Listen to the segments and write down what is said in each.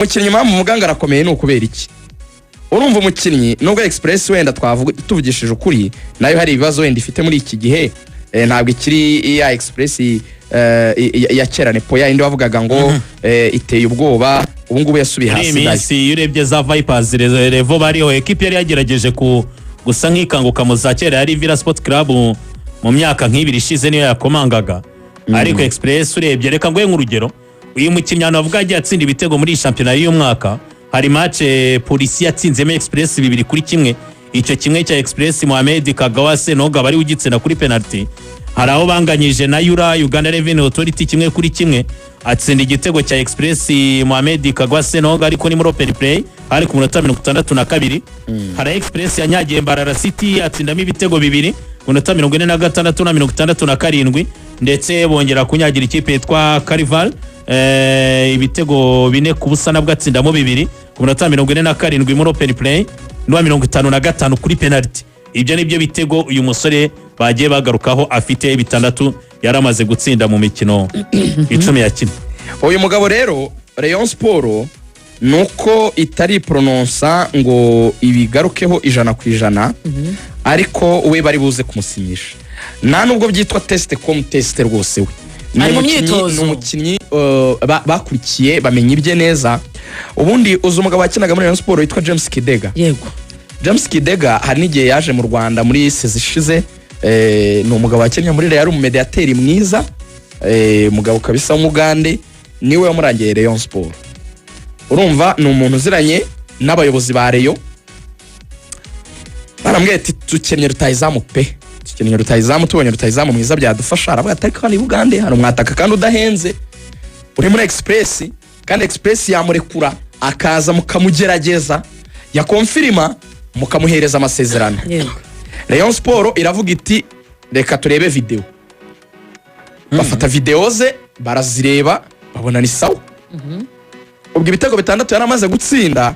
umukinnyi mu muganga arakomeye ni ukubera iki? Urumva umukinnyi nubwo Express wenda twavuga tuvugishije ukuri nayo hari ibibazo wenda ifite muri iki gihe ntabwo ikiri ya Express ya kera ne poya indi bavugaga ngo iteye ubwoba ubu ngubu yasubiye hasi iminsi urebye za Vipers revo bariho equipe yari yagerageje gusa nkikanguka mu za kera yari Villa Sport Club mu myaka nk'ibiri ishize niyo yakomangaga ariko Express urebye reka ngoye nk'urugero uyu mukinnyi anavuga agiye atsinda ibitego muri shampiyona y'uyu mwaka hari match polisi yatsinzemo Express 2-1 icyo kimwe cya Express Mohamed Kagawa Senoga bari ugitsena kuri penalty hari aho banganyije na Uganda Revenue Authority 1-1 atsinda igitego cya Express Mohamed Kagawa Senoga ariko ni muri open play ari ku minota 62 hari Express yanyagiye Mbarara City atsindamo ibitego 2 ku minota 46 na 67 ndetse bongera kunyagira ikipe yitwa Carnival ibitego 4 ku busa nabwo atsindamo 2 ku minota 47 muri open play n'uwa 55 kuri penalty. Ibyo nibyo bitego uyu musore bagiye bagarukaho afite 6 yaramaze gutsinda mu mikino 10 yakina. Uyu mugabo rero Rayon Sport nuko itari prononsa ngo ibigarukeho 100% ariko we bari buze kumusinyisha nta nubwo byitwa test comme test rwose we n'umukinnyi bakurikiye bamenye ibye neza. Ubundi uzi umugabo wakinaga muri Rayon Sport witwa James Kidega. Yego James Kidega hari n'igihe yaje mu Rwanda muri sezishize ni umugabo wakenya muri Rayon umumediateri mwiza mugabo kabisa w'Umugande niwe wamurangiye Rayon Sport. Urumva ni umuntu uziranye n'abayobozi ba Rayon barambwiye ati tukenye rutayizamu pe tukenye rutayizamu tubonye rutayizamu mwiza byadufasha aravuga ati kandi Bugande hano mwataka kandi udahenze uri muri Express kandi Express yamurekura akaza mukamugerageza ya confirma mukamuhereza amasezerano. Rayon Sport iravuga iti reka turebe video bafata video ze barazireba babona ni sawa ubwo ibitego 6 yaramaze gutsinda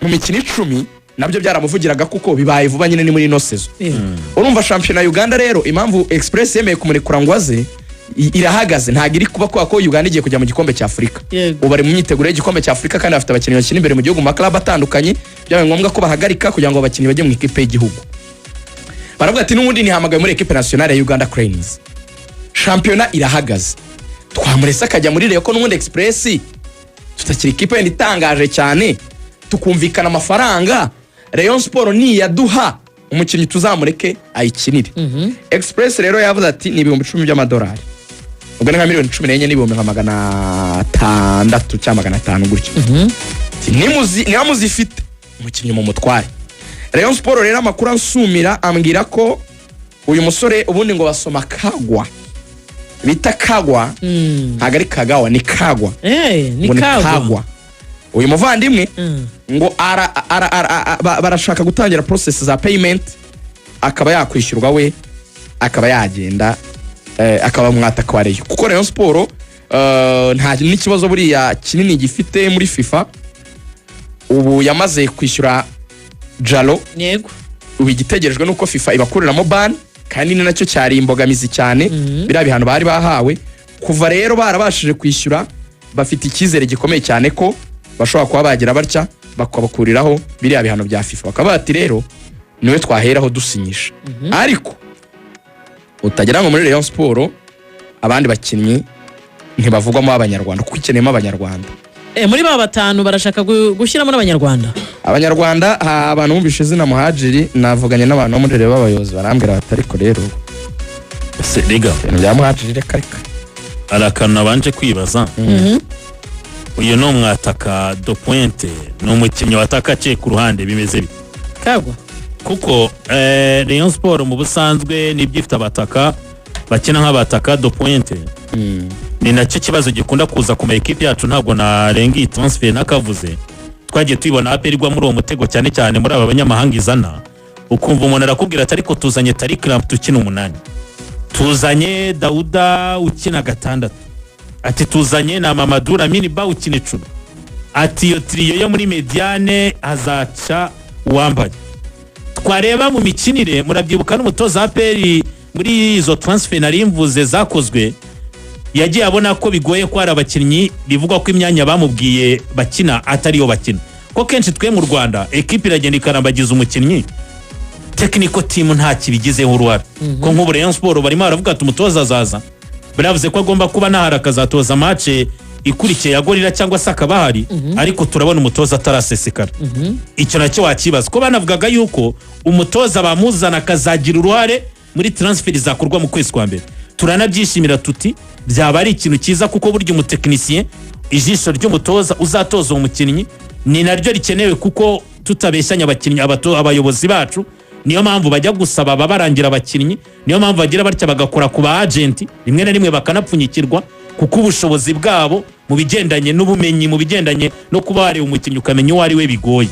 mu mikino 10 nabyo byaramuvugiraga kuko bibaye vuba nyine ni muri no sezo. Urumva shampiyona Uganda rero impamvu Express yemeye kumurekura ngo aze irahagaze ntago iri kuba ko Uganda igiye kujya mu gikombe cya Afrika ubari mu myiteguro y'igikombe cya Afrika kandi afite abakinnyi bakina imbere mu gihugu maklub atandukanye byabaye ngombwa ko bahagarika kugira ngo abakinnyi bajye mu ikipe y'igihugu. Baravuga ati n'ubundi nihamagaye muri equipe nationale ya Uganda Cranes shampiyona irahagaze twamuresa akajya muri Rayon ko n'ubundi Express tutakiri ikipe itangaje cyane tukumvikana amafaranga Rayon Sport ni yaduha umukinnyi tuzamureke ayikinire. Express rero yavuze ati ni $10,000 by'amadolari ubwo nka miliyoni 14 n'ibihumbi 600 cyangwa 500 gutyo. Nimuzi ifite umukinnyi mu mutware. Rayon Sport rero amakuru ansumira ambwira ko uyu musore ubundi ngo basoma Kagwa bita Kagwa ntago ari Kagawa ni Kagwa ni Kagwa. Uyu muvandimwe ngo barashaka gutangira process za payment akaba yakwishyurwa we akaba yagenda akaba mwataka wa Rayon kuko Rayon Sport nta n'ikibazo buriya kinini gifite muri FIFA ubu yamaze kwishyura Jalo. Yego ubu igitegerejwe nuko FIFA ibakuriramo ban kandi ni nacyo cyari imbogamizi cyane bira bihano bari bahawe kuva rero barabashije kwishyura bafite ikizere gikomeye cyane ko bashobora kuba bagira batya bakabakuriraho biriya bihano bya FIFA bakaba bati rero niwe twaheraho dusinyisha. Ariko utagira ngo muri Rayon Sport abandi bakinnyi ntibavugwamo abanyarwanda kuko ikeneyemo abanyarwanda muri ba batanu barashaka gushyiramo n'abanyarwanda. Abanyarwanda abantu bumvishe izina Muhajiri navuganye n'abantu muri Rayon b'abayobozi barambwira batari ko rero se liga bya Muhajiri reka arakana banje kwibaza uyu no mwataka do pointe no mukinnyi wataka cye ku ruhande bimeze bite Kagwa kuko Rayon Sport mu busanzwe nibyifite abataka bakina nk'abataka do pointe ni nacyo kibazo gikunda kuza ku equipe yacu ntabwo narengi transfer nakavuze twagiye tuyibona aperirwa muri uwo mutego cyane cyane muri aba banyamahanga izana ukumva umuntu arakubwira ati ariko tuzanye Tariq Lamp tukina 8 tuzanye Dauda ukina 6 ati tuzanye na Mamadou Lamine Ba ukina 10 ati yo trio yo muri mediane azaca uwambaye twareba mu mikinire murabyibuka n'umutoza aperi muri izo transfer nari mvuze zakozwe yagiye abona ko bigoye ko hari abakinnyi bivugwa ko imyanya bamubwiye bakina atariyo bakina ko kenshi twe mu Rwanda ekipe iragenda ikarambagiza umukinnyi technical team nta kibigizeho uruhare ko nk'ubu Rayon Sport barimo baravuga ati umutoza azaza baravuze ko agomba kuba nahara akazatoza match ikurikiye ya gorira cyangwa se akabahari ariko turabona umutoza atarasesekara icyo nacyo wakibaza ko banavugaga yuko umutoza bamuzana akazagira uruhare muri transfer zakorwa mu kwezi kwa mbere turanabyishimira tuti byaba ari ikintu cyiza kuko burya umutekinisien ijisho ry'umutoza uzatoza umukinnyi ni naryo rikenewe kuko tutabeshyanya abakinnyi abayobozi bacu niyo mpamvu bajya gusaba babarangira abakinnyi niyo mpamvu bagira batya bagakora ku ba agent rimwe na rimwe bakanapfunyikirwa kuko ubushobozi bwabo mu bigendanye n'ubumenyi mu bigendanye no kuba wareba umukinnyi ukamenya uwo ari we bigoye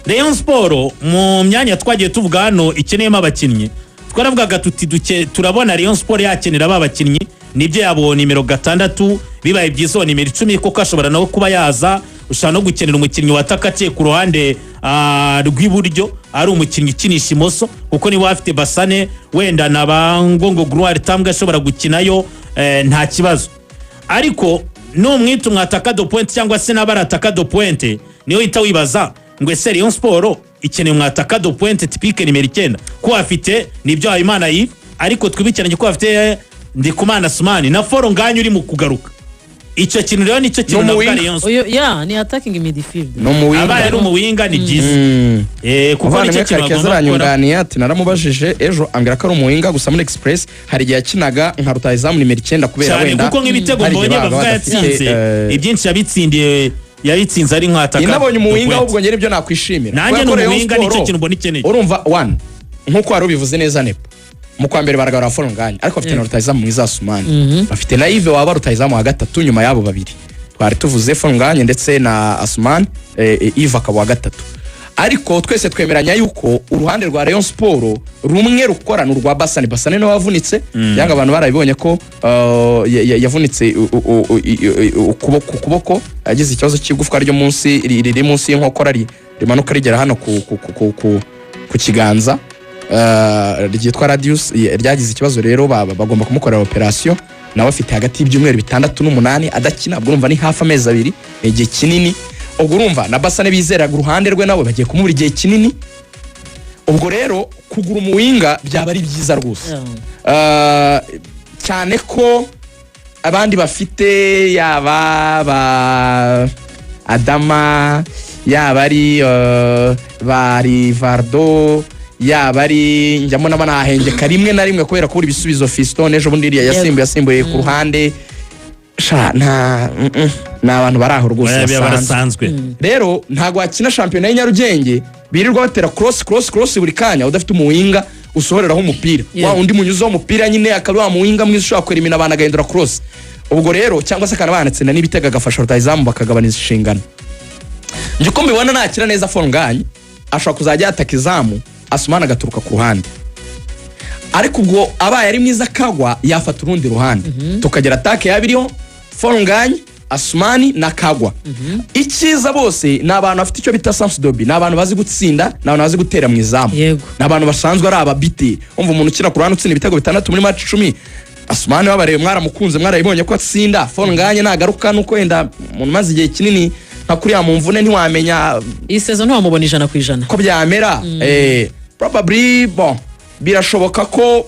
Rayon Sport mu myanya twagiye tuvuga hano ikeneyemo abakinnyi twaravugaga tuti turabona Rayon Sport yakenera abakinnyi nibyo yabo nimero 6 bibaye byizo nimero 10 kuko ashobora nawe kuba yaza ushaka no gukenera umukinnyi watakaciye ku ruhande rw'iburyo ari umukinnyi ukinisha imoso kuko ni wafite Basane wenda nabangongo Gloire tambwe ashobora gukinayo nta kibazo ariko no mwita umwataka do point cyangwa se nabarataka do point niyo hita wibaza ngo ese Rayon Sport ikeneye umwataka do point typique nimero 9 ko afite nibyo Habimana yi ariko twibikiranye ko afite Ndikumana Sumani na Foro Nganye uri mu kugaruka icyo kintu rero nicyo kintu navuga Rayon Sport ni attacking midfield no mu winga abaye ari mu winga ni byiza kuko nicyo kintu bagomba gukora ati naramubajije ejo ambwira ko ari mu winga gusa muri Express hari gihe yakinaga nka rutahizamu nimero 9 kubera wenda kuko nk'ibitego mbonye bavuga yatsinze ibyinshi yabitsindiye yabitsinze ari nk'ataka inabonye mu winga ahubwo ngere ibyo nakwishimira nanjye no mu winga nicyo kintu mbona ikeneye urumva 1 nkuko wari ubivuze neza nepo mu kwa mbere baragarura Foro Nganye ariko afite na rutahizamu mwiza Asumani bafite na Yves waba rutahizamu wa gatatu nyuma yabo babiri twari tuvuze Foro Nganye ndetse na Asumani Yves akaba wa gatatu ariko twese twemeranya yuko uruhande rwa Rayon Sport rumwe rukorana urwa Basane no wavunitse yanga abantu barabibonye ko yavunitse ukuboko agize ikibazo cy'igufwa ryo munsi riri munsi y'inkokora rimanuka rigera hano ku kiganza ryitwa radius ryagize ikibazo rero bagomba kumukorera operation nawe afite hagati y'ibyumweru 6 n'8 adakina urumva ni hafi amezi 2 igihe kinini ubwo urumva na Basane bizera uruhande rwe nawe bagiye kumubura igihe kinini ubwo rero kugura umuwinga byaba ari byiza rwose cyane ko abandi bafite yaba ba Adama yaba ari ba Rivardo yaba ari njyamo n'abanahengeka rimwe na rimwe kubera ko uri bisubizo Fiston ejo bundi yasimbuye ku ruhande na abantu baraho rwose basanzwe rero ntago akina championnat y'Inyarugenge birirwa batera cross buri kanya udafite umuwinga usohoreraho umupira wa undi munyuzo w'umupira nyine akaruwa muwinga mwiza ushaka kwerimina abana gahindura cross ubwo rero cyangwa se kanabanatse na nibitega gafasha rutahizamu bakagabaniza inshingano nje ko mbibona nakira neza Foro Nganye ashaka kuzajya ataka izamu Asumana agaturuka ku ruhande ariko ubwo abaye ari mwiza kagwa yafata urundi ruhande tukagera atake yabiriho Foro Nganye Asumani na Kagwa ikiza bose ni abantu bafite icyo bita sense dobi ni abantu bazi gutsinda ni abantu bazi gutera mu izamu ni abantu basanzwe ari ababiti umva umuntu ukina ku ruhande utsinda ibitego 6 muri match 10 Asumani babareye mwaramukunze mwarayibonye ko atsinda Foro Nganye nagaruka nuko wenda umuntu maze igihe kinini nka kuriya mu mvune ntiwamenya iyi season ntiwamubona 100% ko byamera probably birashoboka ko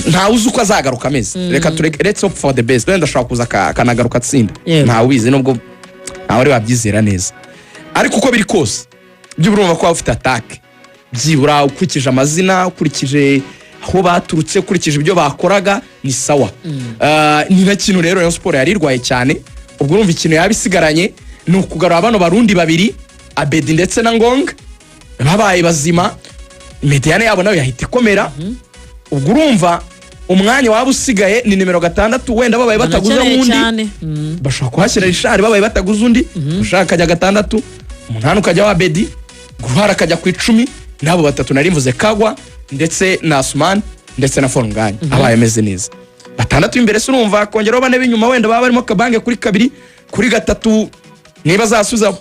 nta uzi uko azagaruka ameze reka let's hope for the best wenda ashaka kuza kanagaruka atsinda nta wize nubwo ntawe ari wabyizera neza ariko uko biri kose by'urumva ko ufite attack byibura ukurikije amazina ukurikije aho baturutse ukurikije ibyo bakoraga ni sawa ni na kintu rero Rayon Sport yarirwaye cyane ubwo urumva ikintu yabisigaranye ni ukugarura bano barundi babiri Abedi ndetse na Ngonga babaye bazima mediane yabo nayo yahita ikomera ubwo urumva umwanya waba usigaye ni nimero 6 wenda babaye bataguza undi bashaka kuhashyira Richard babaye bataguza undi ushaka kajya 6 umunani ukajya wa Abedi guhara kajya ku 10 nabo batatu narimvuze Kagwa ndetse na Asumani ndetse na Foro Nganye abaye ameze neza 6 imbere se urumva kongeraho bane binyuma wenda baba barimo kabange kuri 2 kuri 3 niba zasubiza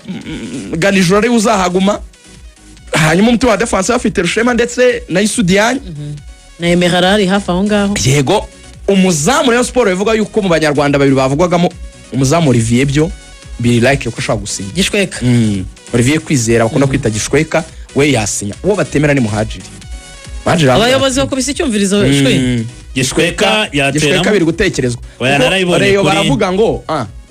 ganijoro ari uzahaguma hanyuma umutima wa defense afite Rushema ndetse na Isudianye na Emerara ari hafi aho ngaho yego umuzamu Rayon Sport bivuga yuko mu banyarwanda babiri bavugwagamo umuzamu Olivier byo biri like ko ashaka gusinya Gishweka Olivier Kwizera bakunda kwita Gishweka we yasinya uwo batemera ni Muhajiri abayobozi bakubise icyumvirizo Gishweka Gishweka biri gutekerezwa Rayon baravuga ngo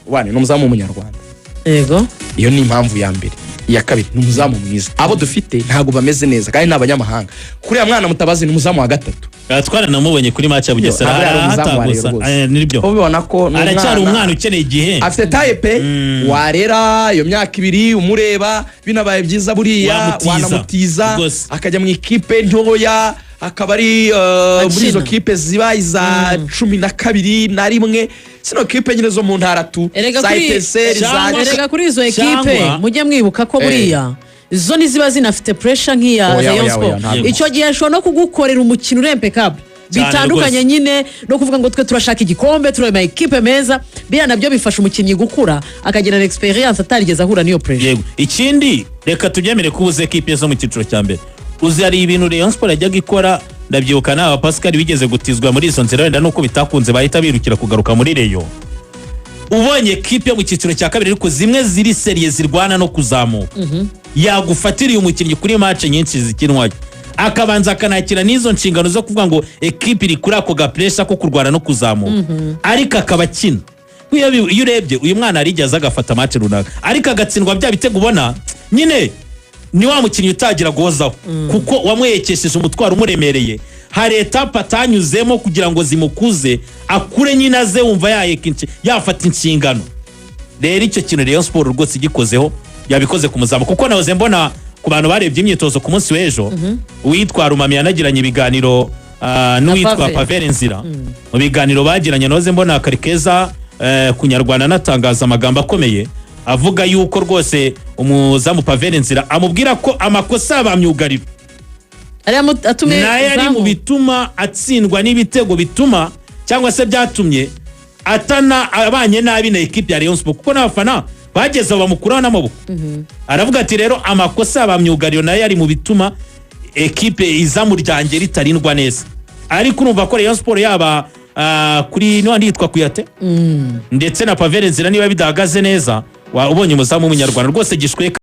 wane n'umuzamu w'umunyarwanda yego iyo ni impamvu ya mbere iya kabiri n'umuzamu mwiza abo dufite ntago bameze neza kandi n'abanyamahanga kuri ya mwana Mutabazi n'umuzamu wa gatatu twara namubonye kuri match ya Bugesera hatagusa nibyo ubibona ko aracyari umwana ukeneye igihe afite taye pe warera iyo myaka ibiri umureba binabaye byiza buriya wanamutiza akajya mu ikipe ntoya akaba ari muri izo kipe ziba iza 12 na rimwe sino kipe nyine zo mu ntara tu erega kuri izo ekipe mujye mwibuka ko buriya izo niziba zinafite pressure nk'iya Rayon Sport icyo gihe ashobora no kugukorera umukino urempekable bitandukanye nyine no kuvuga ngo twe turashaka igikombe turema ekipe meza bira nabyo bifasha umukinnyi gukura akagira experience atarigeze ahura niyo pressure yego ikindi reka tubyemere ko ubuze ekipe zo mu cyiciro cya mbere uzi ari ibintu Rayon Sport yajyaga ikora ndabyibuka n'aba Pascal bigeze gutizwa muri izo nzira wenda nuko bitakunze bahita birukira kugaruka muri Rayon ubonye ekipe mu cyiciro cya kabiri ariko zimwe ziri serie zirwana no kuzamuka yagufatiriye umukinnyi kuri match nyinshi zikinwa akabanza akanakira n'izo nshingano zo kuvuga ngo ekipe iri kuri ako ga pressure ko kurwana no kuzamuka ariko akabakina iyo urebye uyu mwana arigeze agafata match runaka ariko agatsindwa bya bitego ubona nyine ni wa mukinnyi utagira gozaho kuko wamwekesheje umutwaro umuremereye hari etape atanyuzemo kugira ngo zimukuze akure nyine aze wumva yafata inshingano rero icyo kintu Rayon Sport rwose igikozeho yabikoze ku muzamu kuko nahoze mbona ku bantu barebye imyitozo ku munsi w'ejo uwitwa Rumami yanagiranye ibiganiro n'uwitwa Pavere Nzira mu biganiro bagiranye nahoze mbona Karikeza kunyarwanda anatangaza amagambo akomeye avuga yuko rwose umuzamu Pavere Nzira amubwira ko amakosa bamyugarira naye ari mu bituma atsindwa n'ibitego bituma cyangwa se byatumye atana abanye nabi na ekipe ya Rayon Sport kuko n'abafana bageze bamukuraho n'amaboko aravuga ati rero amakosa bamyugarira naye ari mu bituma ekipe izamu ryanjye ritarindwa neza ariko urumva ko Rayon Sport yaba kuri no yitwa Kuyate ndetse na Pavere Nzira niba bidahagaze neza ubonye umuzamu w'umunyarwanda rwose Gishweka